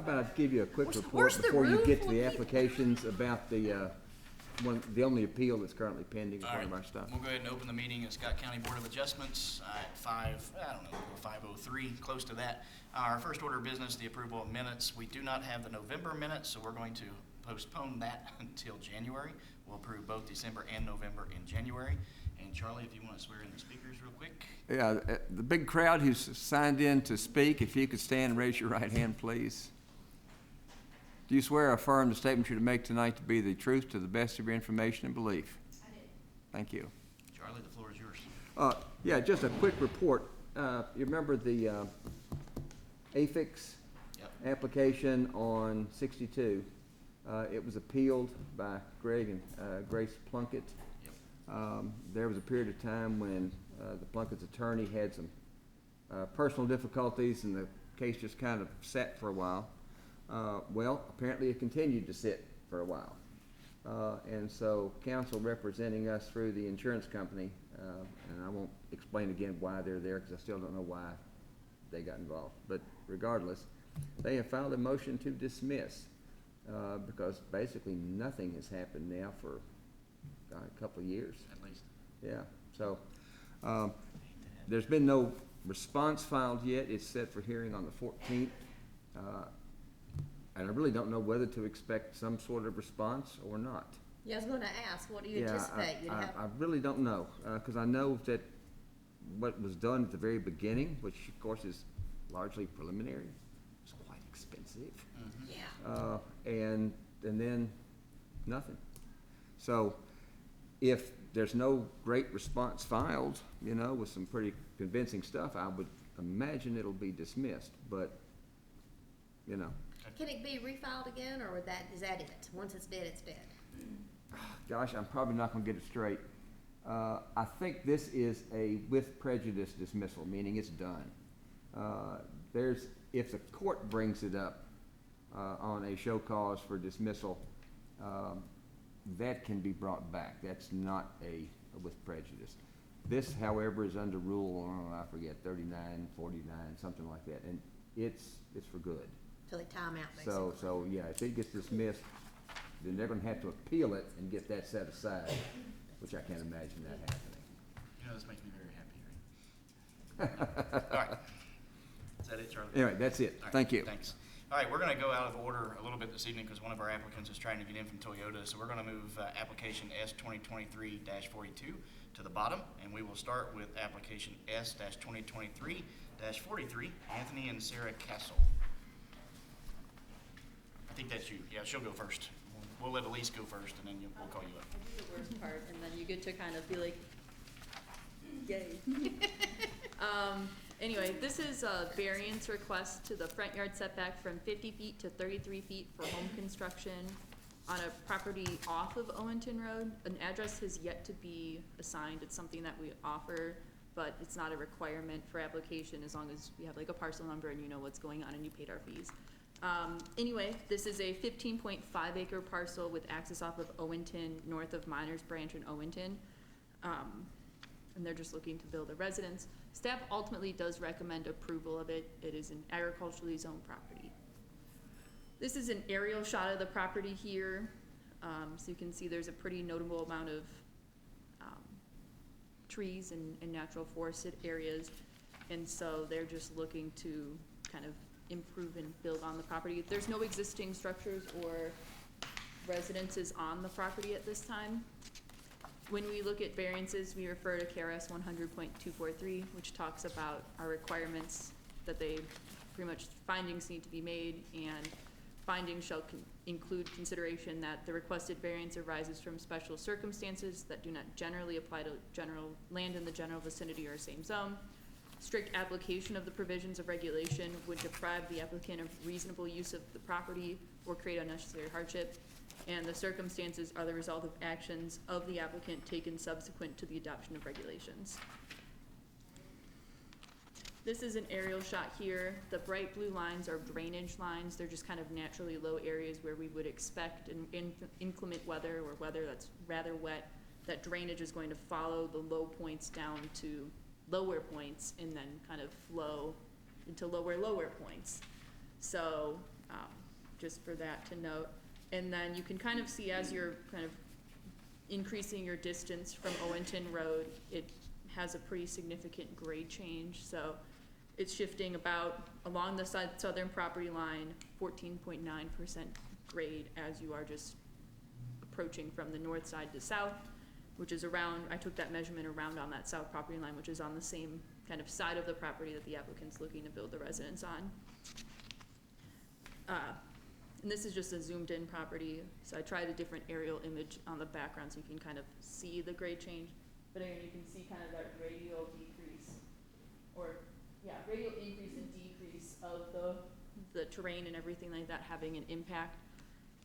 about I give you a quick report where's the before you room get to for the people? applications about the only appeal that's currently pending is All one right, of our stuff. we'll go ahead and open the meeting of Scott County Board of Adjustments at 5:03, close to that. Our first order of business, the approval of minutes. We do not have the November minutes, so we're going to postpone that until January. We'll approve both December and November in January. And Charlie, if you want to swear in the speakers real quick. Yeah, the big crowd who's signed in to speak, if you could stand and raise your right hand, please. Do you swear or affirm the statement you're to make tonight to be the truth to the best of your information and belief? I did. Thank you. Charlie, the floor is yours. Yeah, just a quick report. You remember the AFIX Yep. application on 62? It was appealed by Greg and Grace Plunkett. Yep. There was a period of time when the Plunkett's attorney had some personal difficulties and the case just kind of sat for a while. Well, apparently it continued to sit for a while. And so counsel representing us through the insurance company, and I won't explain again why they're there because I still don't know why they got involved. But regardless, they have filed a motion to dismiss because basically nothing has happened now for a couple of years. At least. Yeah, so there's been no response filed yet. It's set for hearing on the 14th. And I really don't know whether to expect some sort of response or not. Yeah, I was gonna ask, what do you Yeah, anticipate? You'd have, I really don't know, because I know that what was done at the very beginning, which of course is largely preliminary, was quite expensive. Mm-hmm. yeah. And then nothing. So if there's no great response filed, you know, with some pretty convincing stuff, I would imagine it'll be dismissed, but, you know. Can it be refiled again, or is that it? Once it's dead, it's dead? Gosh, I'm probably not gonna get it straight. I think this is a with prejudice dismissal, meaning it's done. If the court brings it up on a show cause for dismissal, that can be brought back. That's not a with prejudice. This, however, is under rule, I forget, 39, 49, something like that, and it's for good. Till they time out, basically. So yeah, if it gets dismissed, then they're gonna have to appeal it and get that set aside, which I can't imagine that happening. You know, this makes me very happy. All right. Is that it, Charlie? Anyway, that's it. All right, Thank you. Thanks. All right, we're going to go out of order a little bit this evening because one of our applicants is trying to get in from Toyota. So we're going to move application S-2023-42 to the bottom, and we will start with application S-2023-43, Anthony and Sarah Castle. I think that's you. Yeah, she'll go first. We'll let Elise go first, and then we'll call you up. I do the worst part, and then you get to kind of be like, yay. Anyway, this is a variance request to the front yard setback from 50 feet to 33 feet for home construction on a property off of Owenton Road. An address has yet to be assigned. It's something that we offer, but it's not a requirement for application as long as you have like a parcel number and you know what's going on and you paid our fees. Anyway, this is a 15.5 acre parcel with access off of Owenton, north of Miners Branch in Owenton. And they're just looking to build a residence. Staff ultimately does recommend approval of it. It is an agriculturally zoned property. This is an aerial shot of the property here. So you can see there's a pretty notable amount of trees and natural forested areas. And so they're just looking to kind of improve and build on the property. There's no existing structures or residences on the property at this time. When we look at variances, we refer to KRS 100.243, which talks about our requirements that they pretty much findings need to be made, and findings shall include consideration that the requested variance arises from special circumstances that do not generally apply to general land in the general vicinity or same zone. Strict application of the provisions of regulation would deprive the applicant of reasonable use of the property or create unnecessary hardship. And the circumstances are the result of actions of the applicant taken subsequent to the adoption of regulations. This is an aerial shot here. The bright blue lines are drainage lines. They're just kind of naturally low areas where we would expect in inclement weather or weather that's rather wet, that drainage is going to follow the low points down to lower points and then kind of flow into lower points. So just for that to note. And then you can kind of see as you're kind of increasing your distance from Owenton Road, it has a pretty significant grade change. So it's shifting about along the southern property line, 14.9% grade as you are just approaching from the north side to south, which is around, I took that measurement around on that south property line, which is on the same kind of side of the property that the applicant's looking to build the residence on. And this is just a zoomed in property, so I tried a different aerial image on the background so you can kind of see the grade change. But again, you can see kind of that radial decrease, or radial increase and decrease of the terrain and everything like that having an impact.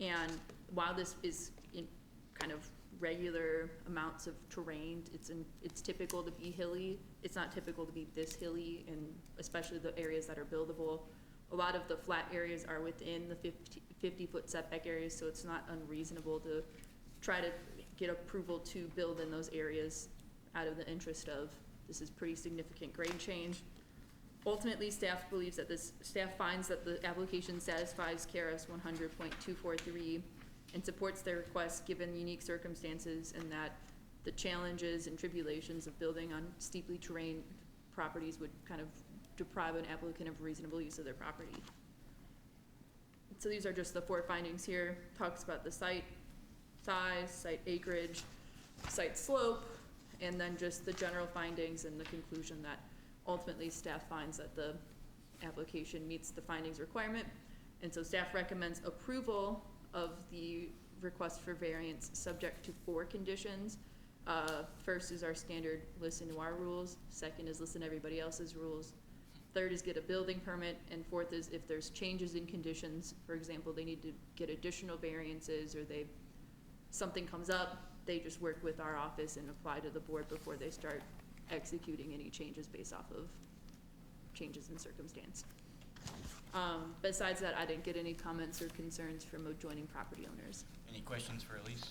And while this is in kind of regular amounts of terrain, it's typical to be hilly. It's not typical to be this hilly, and especially the areas that are buildable. A lot of the flat areas are within the 50-foot setback areas, so it's not unreasonable to try to get approval to build in those areas out of the interest of this is pretty significant grade change. Ultimately, staff finds that the application satisfies KRS 100.243 and supports their request given unique circumstances, and that the challenges and tribulations of building on steeply terrain properties would kind of deprive an applicant of reasonable use of their property. So these are just the 4 findings here. Talks about the site size, site acreage, site slope, and then just the general findings and the conclusion that ultimately staff finds that the application meets the findings requirement. And so staff recommends approval of the request for variance subject to 4 conditions. First is our standard listen to our rules. Second is listen to everybody else's rules. Third is get a building permit, and 4th is if there's changes in conditions, for example, they need to get additional variances or something comes up, they just work with our office and apply to the board before they start executing any changes based off of changes in circumstance. Besides that, I didn't get any comments or concerns from adjoining property owners. Any questions for Elise?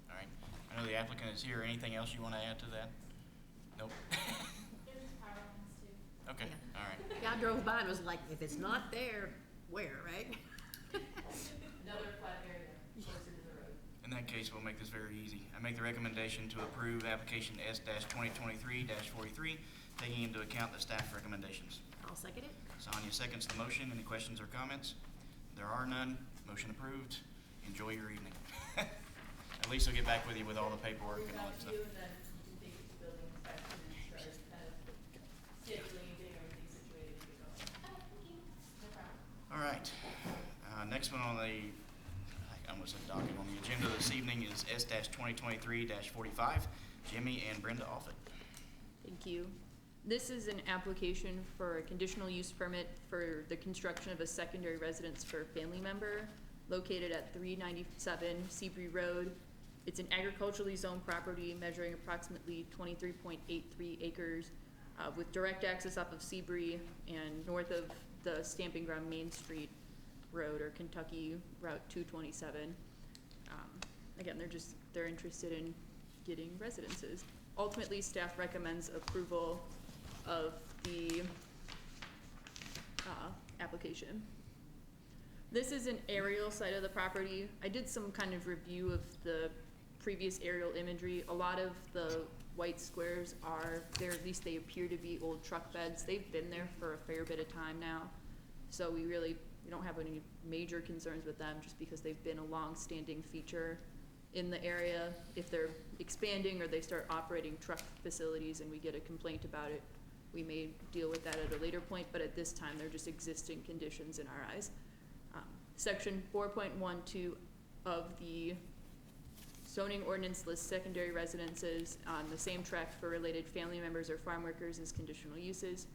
All right, I know the applicant is here. Anything else you want to add to that? Nope. Okay, all right. Yeah, I drove by and was like, if it's not there, where, right? Another flat area closer to the road. In that case, we'll make this very easy. I make the recommendation to approve application S-2023-43, taking into account the staff recommendations. I'll second it. Sonia seconds the motion. Any questions or comments? There are none. Motion approved. Enjoy your evening. At least I'll get back with you with all the paperwork and all that stuff. And then you can take it to building inspection and start kind of scheduling and getting everything situated to go. No problem. All right. Next one on the, I almost said docket, on the agenda this evening is S-2023-45, Jimmy and Brenda Offit. Thank you. This is an application for a conditional use permit for the construction of a secondary residence for a family member located at 397 Seabury Road. It's an agriculturally zoned property measuring approximately 23.83 acres with direct access off of Seabury and north of the Stamping Ground Main Street Road, or Kentucky Route 227. Again, they're interested in getting residences. Ultimately, staff recommends approval of the application. This is an aerial site of the property. I did some kind of review of the previous aerial imagery. A lot of the white squares are there, at least they appear to be old truck beds. They've been there for a fair bit of time now. So we don't have any major concerns with them just because they've been a long-standing feature in the area. If they're expanding or they start operating truck facilities and we get a complaint about it, we may deal with that at a later point, but at this time, they're just existing conditions in our eyes. Section 4.12 of the zoning ordinance lists secondary residences on the same tract for related family members or farm workers as conditional uses,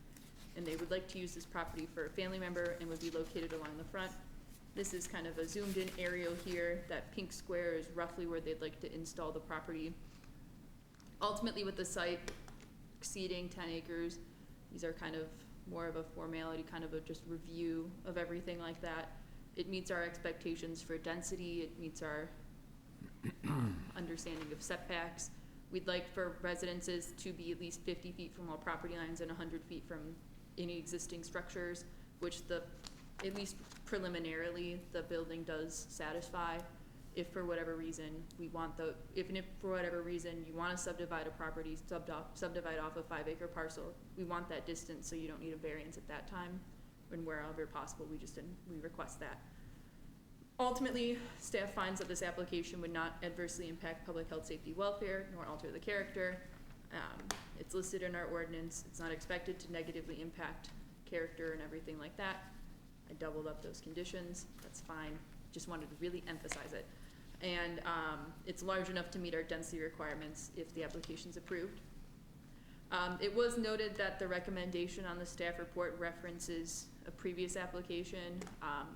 and they would like to use this property for a family member and would be located along the front. This is kind of a zoomed in aerial here. That pink square is roughly where they'd like to install the property. Ultimately, with the site exceeding 10 acres, these are kind of more of a formality, kind of a just review of everything like that. It meets our expectations for density. It meets our understanding of setbacks. We'd like for residences to be at least 50 feet from all property lines and 100 feet from any existing structures, which the at least preliminarily, the building does satisfy. If for whatever reason we want if for whatever reason you wanna subdivide a property, subdivide off a 5-acre parcel, we want that distance, so you don't need a variance at that time, and wherever possible, we request that. Ultimately, staff finds that this application would not adversely impact public health, safety, welfare, nor alter the character. It's listed in our ordinance. It's not expected to negatively impact character and everything like that. I doubled up those conditions. That's fine. Just wanted to really emphasize it. And it's large enough to meet our density requirements if the application's approved. It was noted that the recommendation on the staff report references a previous application,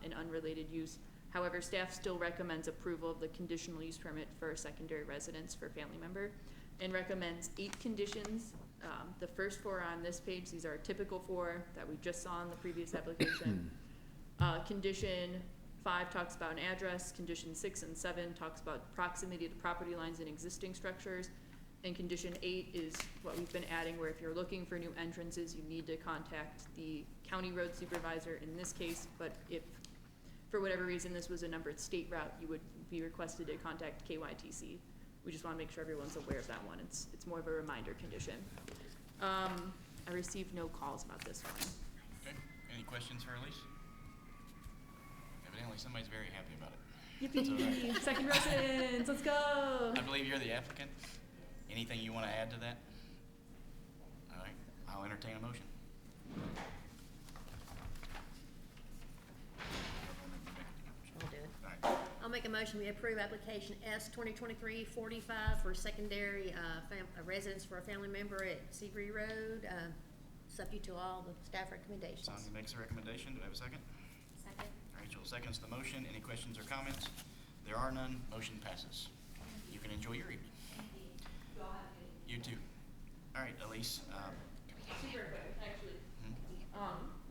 an unrelated use. However, staff still recommends approval of the conditional use permit for a secondary residence for a family member and recommends 8 conditions. The first 4 are on this page. These are typical 4 that we just saw in the previous application. Condition 5 talks about an address. Condition 6 and 7 talks about proximity to property lines and existing structures. And condition 8 is what we've been adding, where if you're looking for new entrances, you need to contact the county road supervisor in this case, but if for whatever reason this was a numbered state route, you would be requested to contact KYTC. We just wanna make sure everyone's aware of that one. It's more of a reminder condition. I received no calls about this one. Okay, any questions for Elise? Evidently, somebody's very happy about it. Yippee, second residence, let's go. I believe you're the applicant. Anything you want to add to that? All right, I'll entertain a motion. I'll do it. All right, I'll make a motion, we approve application S 2023-45 for secondary, residence for a family member at Seabury Road, subject to all the staff recommendations. Sonia makes a recommendation. Do I have a second? Second. Rachel seconds the motion. Any questions or comments? There are none. Motion passes. You can enjoy your evening. You too. All right, Elise. Super quick, actually.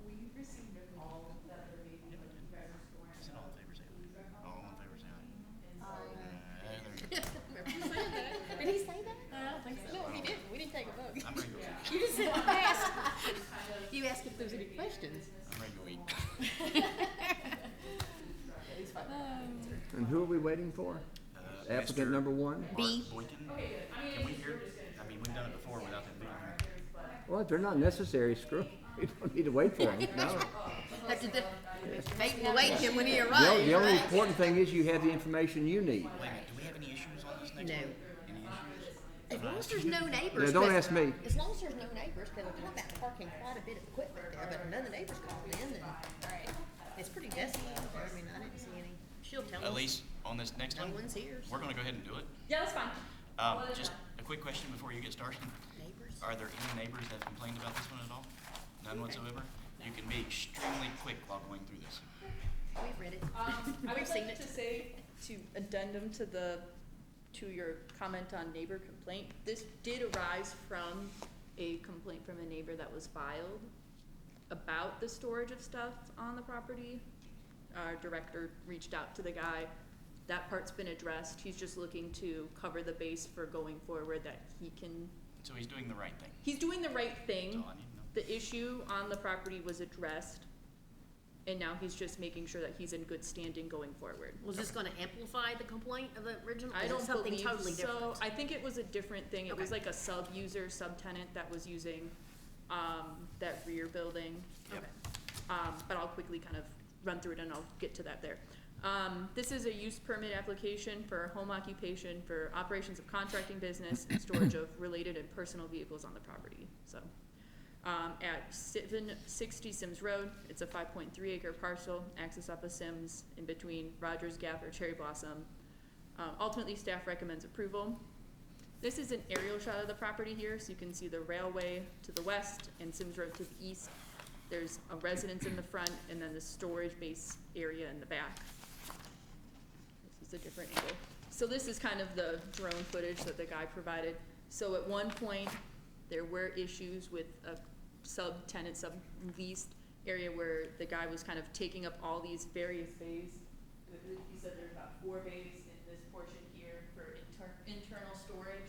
We received a call that there may be like a driver's Is it all in favor, say aye. All in favor, say aye. There you go. Did he say that? I don't think so. No, he didn't. We didn't take a vote. I'm ready to go eat. You just said asked. You asked if there was any questions. I'm ready to go eat. And who are we waiting for? Applicant Mr. number 1? B. Boykin. Can we hear? I mean, we've done it before without them being here. Well, if they're not necessary, screw. We don't need to wait for them, no. We'll wait him when he The arrives. only right? important thing is you have the information you need. Wait a minute, do we have any issues on this next No. one? Any issues? As long as there's no neighbors. Yeah, don't 'cause- ask me. As long as there's no neighbors, because we're talking about parking quite a bit of equipment there, but none of the neighbors called in, and it's pretty desolate out there. I mean, I didn't see any. She'll tell us. Elise, on this next No one, one's here. we're gonna go ahead and do it. Yeah, that's fine. Just a quick question before you get started. Neighbors? Are there any neighbors that have complained about this one at all? None whatsoever? You can be extremely quick while going through this. We've read it. I We've would seen like it. to say, to addendum to your comment on neighbor complaint, this did arise from a complaint from a neighbor that was filed about the storage of stuff on the property. Our director reached out to the guy. That part's been addressed. He's just looking to cover the base for going forward, that he can, So he's doing the right thing. he's doing the right That's thing. all I need to know. The issue on the property was addressed, and now he's just making sure that he's in good standing going forward. Was this gonna amplify the complaint of the original? I Or is it don't something believe totally so. different? I think it was a different thing. It was Okay. like a sub-user, subtenant that was using, that rear building. Yep. But I'll quickly kind of run through it and I'll get to that there. This is a use permit application for home occupation for operations of contracting business and storage of related and personal vehicles on the property, so. At 760 Sims Road, it's a 5.3 acre parcel, access off of Sims in between Rogers Gap or Cherry Blossom. Ultimately, staff recommends approval. This is an aerial shot of the property here, so you can see the railway to the west and Sims Road to the east. There's a residence in the front and then the storage base area in the back. This is a different angle. So this is kind of the drone footage that the guy provided. So at one point, there were issues with a subtenant, subleased area where the guy was kind of taking up all these various bays. He said there's about 4 bays in this portion here for internal storage.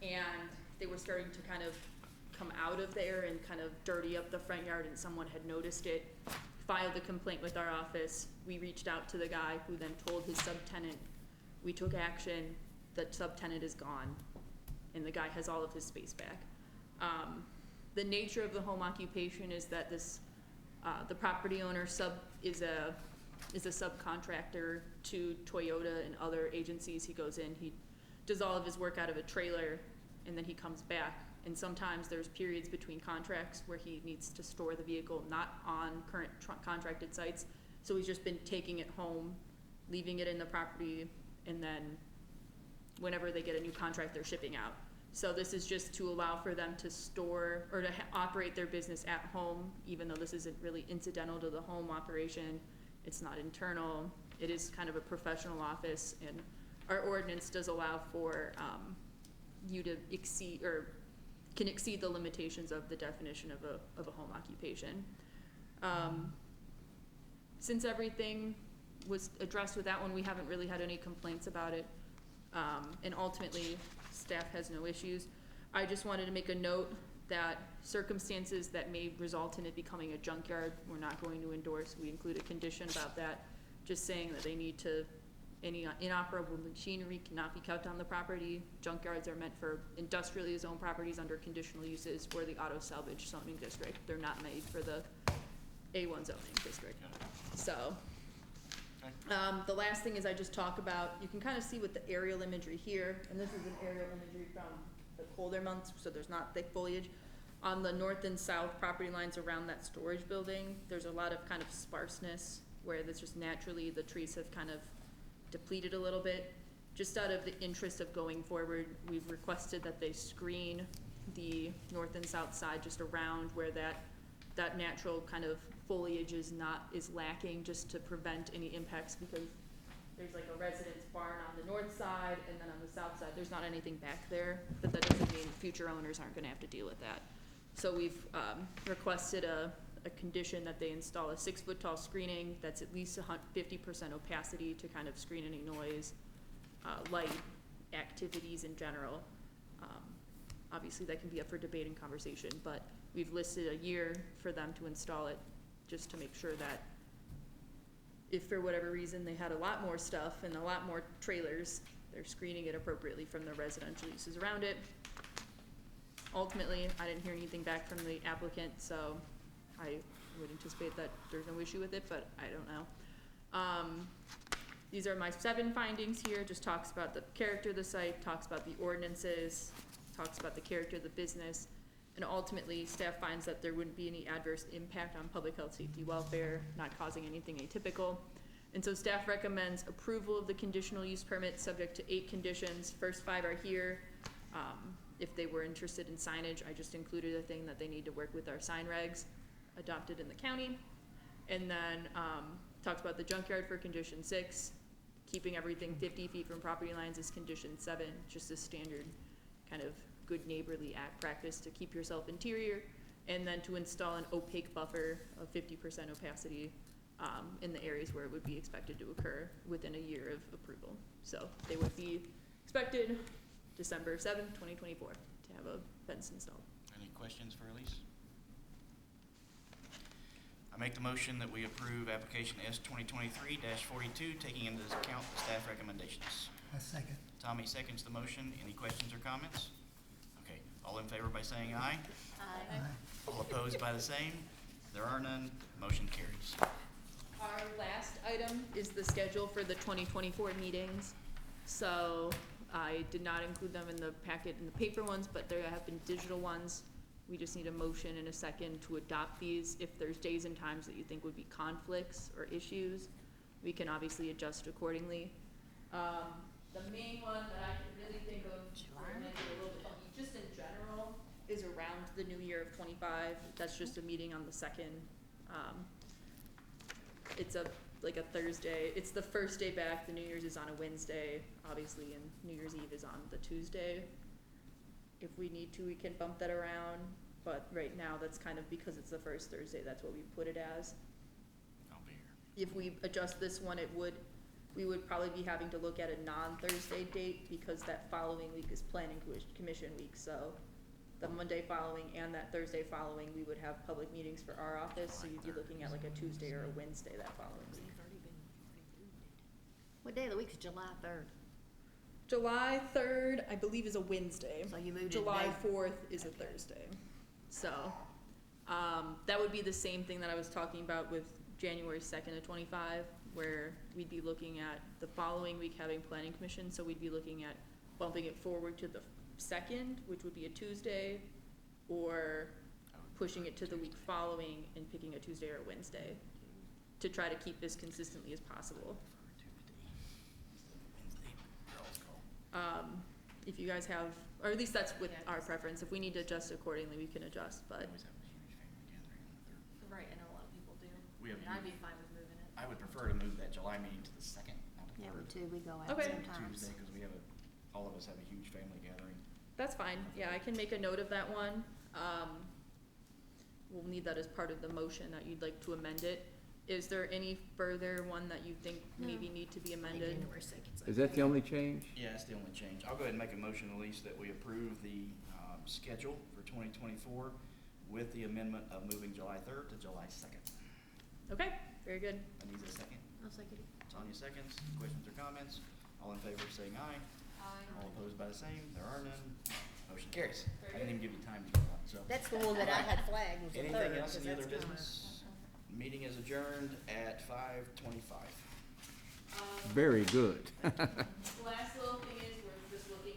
And they were starting to kind of come out of there and kind of dirty up the front yard, and someone had noticed it filed a complaint with our office. We reached out to the guy who then told his subtenant. We took action. The subtenant is gone, and the guy has all of his space back. The nature of the home occupation is that this, the property owner is a subcontractor to Toyota and other agencies. He goes in, he does all of his work out of a trailer, and then he comes back. And sometimes there's periods between contracts where he needs to store the vehicle not on current contracted sites. So he's just been taking it home, leaving it in the property, and then whenever they get a new contract, they're shipping out. So this is just to allow for them to store or to operate their business at home, even though this isn't really incidental to the home operation. It's not internal. It is kind of a professional office, and our ordinance does allow for you to exceed or can exceed the limitations of the definition of a home occupation. Since everything was addressed with that one, we haven't really had any complaints about it. And ultimately, staff has no issues. I just wanted to make a note that circumstances that may result in it becoming a junkyard, we're not going to endorse. We include a condition about that, just saying that they need to, any inoperable machinery cannot be kept on the property. Junkyards are meant for industrially zoned properties under conditional uses or the auto salvage zoning district. They're not made for the A1 zoning district. So, the last thing is I just talk about, you can kind of see with the aerial imagery here, and this is an aerial imagery from the colder months, so there's not thick foliage. On the north and south property lines around that storage building, there's a lot of kind of sparseness where there's just naturally the trees have kind of depleted a little bit. Just out of the interest of going forward, we've requested that they screen the north and south side just around where that natural kind of foliage is lacking, just to prevent any impacts, because there's like a residence barn on the north side, and then on the south side, there's not anything back there, but that doesn't mean future owners aren't gonna have to deal with that. So we've requested a condition that they install a 6-foot tall screening that's at least 50% opacity to kind of screen any noise, light, activities in general. Obviously that can be up for debate and conversation, but we've listed a year for them to install it, just to make sure that if for whatever reason they had a lot more stuff and a lot more trailers, they're screening it appropriately from the residential uses around it. Ultimately, I didn't hear anything back from the applicant, so I would anticipate that there's no issue with it, but I don't know. These are my 7 findings here. Just talks about the character of the site, talks about the ordinances, talks about the character of the business, and ultimately staff finds that there wouldn't be any adverse impact on public health, safety, welfare, not causing anything atypical. And so staff recommends approval of the conditional use permit subject to 8 conditions. First 5 are here. If they were interested in signage, I just included a thing that they need to work with our sign regs adopted in the county. And then talks about the junkyard for condition 6, keeping everything 50 feet from property lines is condition 7, just a standard kind of good neighborly practice to keep yourself interior, and then to install an opaque buffer of 50% opacity in the areas where it would be expected to occur within a year of approval. So they would be expected December 7th, 2024 to have a fence installed. Any questions for Elise? I make the motion that we approve application S 2023-42, taking into account the staff recommendations. I second. Tommy seconds the motion. Any questions or comments? Okay, all in favor by saying aye. Aye. All opposed by the same. There are none. Motion carries. Our last item is the schedule for the 2024 meetings. So I did not include them in the packet in the paper ones, but there have been digital ones. We just need a motion and a second to adopt these. If there's days and times that you think would be conflicts or issues, we can obviously adjust accordingly. The main one that I can really think of, or maybe a little bit funky, just in general, is around the new year of 25. That's just a meeting on the 2nd. It's like a Thursday. It's the first day back. The New Year's is on a Wednesday, obviously, and New Year's Eve is on the Tuesday. If we need to, we can bump that around, but right now that's kind of because it's the first Thursday, that's what we put it as. I'll be here. If we adjust this one, we would probably be having to look at a non-Thursday date, because that following week is planning commission week, so the Monday following and that Thursday following, we would have public meetings for our office, so you'd be looking at like a Tuesday or a Wednesday that following week. What day of the week is July 3rd? July 3rd, I believe, is a Wednesday. So you moved it July day- 4th is a Thursday. So, that would be the same thing that I was talking about with January 2nd of 25, where we'd be looking at the following week having planning commission, so we'd be looking at bumping it forward to the 2nd, which would be a Tuesday, or pushing it to the week following and picking a Tuesday or a Wednesday, to try to keep this consistently as possible. If you guys have, or at least that's with our preference, if we need to adjust accordingly, we can adjust, but. Right, I know a lot of people do. We have- And I'd be fine with moving it. I would prefer to move that July meeting to the second, not the Yeah, we third. too, we go out Okay. sometimes. Tuesday, because we have all of us have a huge family gathering. That's fine, yeah, I can make a note of that one. We'll need that as part of the motion that you'd like to amend it. Is there any further one that you think maybe No. need to be I think amended? January 2nd's Is that the only change? Yeah, that's the only change. I'll go ahead and make a motion, at least, that we approve the schedule for 2024 with the amendment of moving July 3rd to July 2nd. Okay, very good. I need a second. I'll second it. Sonia seconds. Questions or comments? All in favor saying aye. All opposed by the same. There are none. Motion carries. I didn't even give you time to get one, so. That's the one that I had flagged was the third. Anything else, 'cause any other that's kinda- business? Meeting is adjourned at 5:25. Very good. Last little thing is,